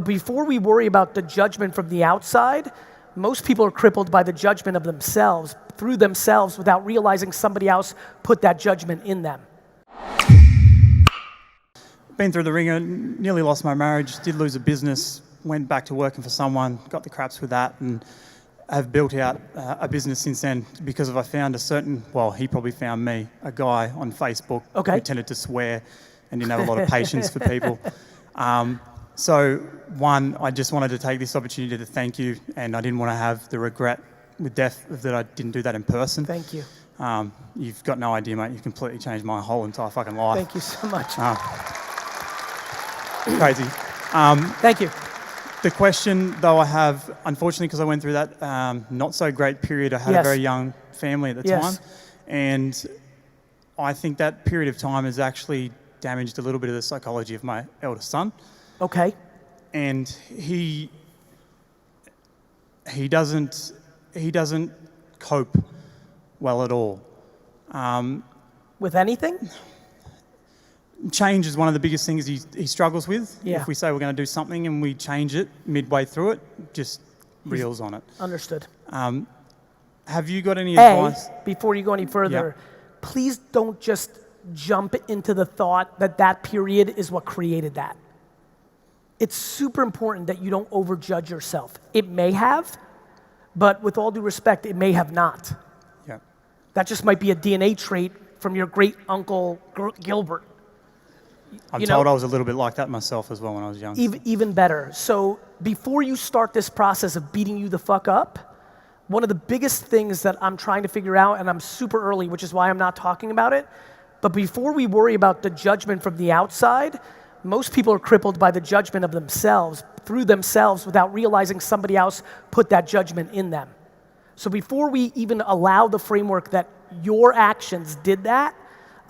Before we worry about the judgment from the outside, most people are crippled by the judgment of themselves, through themselves, without realizing somebody else put that judgment in them. Been through the ringer, nearly lost my marriage, did lose a business, went back to working for someone, got the craps with that, and have built out a business since then because I found a certain, well, he probably found me, a guy on Facebook who tended to swear and didn't have a lot of patience for people. So one, I just wanted to take this opportunity to thank you, and I didn't want to have the regret with death that I didn't do that in person. Thank you. You've got no idea, mate. You've completely changed my whole entire fucking life. Thank you so much. Crazy. Thank you. The question, though, I have, unfortunately, because I went through that not so great period, I had a very young family at the time, and I think that period of time has actually damaged a little bit of the psychology of my eldest son. Okay. And he doesn't cope well at all. With anything? Change is one of the biggest things he struggles with. Yeah. If we say we're going to do something and we change it midway through it, just reels on it. Understood. Have you got any advice? Before you go any further, please don't just jump into the thought that that period is what created that. It's super important that you don't overjudge yourself. It may have, but with all due respect, it may have not. Yeah. That just might be a DNA trait from your great uncle Gilbert. I'm told I was a little bit like that myself as well when I was young. Even better. So before you start this process of beating you the fuck up, one of the biggest things that I'm trying to figure out, and I'm super early, which is why I'm not talking about it, but before we worry about the judgment from the outside, most people are crippled by the judgment of themselves, through themselves, without realizing somebody else put that judgment in them. So before we even allow the framework that your actions did that,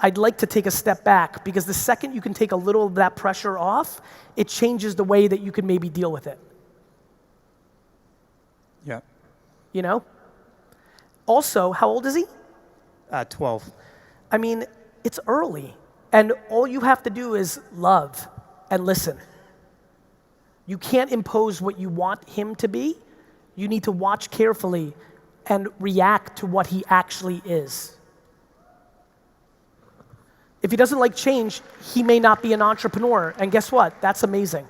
I'd like to take a step back, because the second you can take a little of that pressure off, it changes the way that you can maybe deal with it. Yeah. You know? Also, how old is he? 12. I mean, it's early. And all you have to do is love and listen. You can't impose what you want him to be. You need to watch carefully and react to what he actually is. If he doesn't like change, he may not be an entrepreneur. And guess what? That's amazing.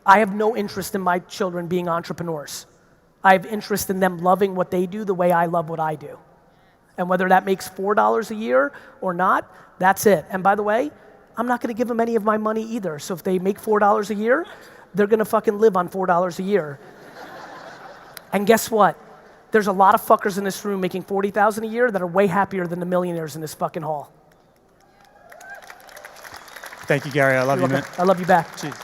I have no interest in my children being entrepreneurs. I have interest in them loving what they do the way I love what I do. And whether that makes $4 a year or not, that's it. And by the way, I'm not gonna give them any of my money either. So if they make $4 a year, they're gonna fucking live on $4 a year. And guess what? There's a lot of fuckers in this room making $40,000 a year that are way happier than the millionaires in this fucking hall. Thank you, Gary. I love you, man. I love you back. Cheers.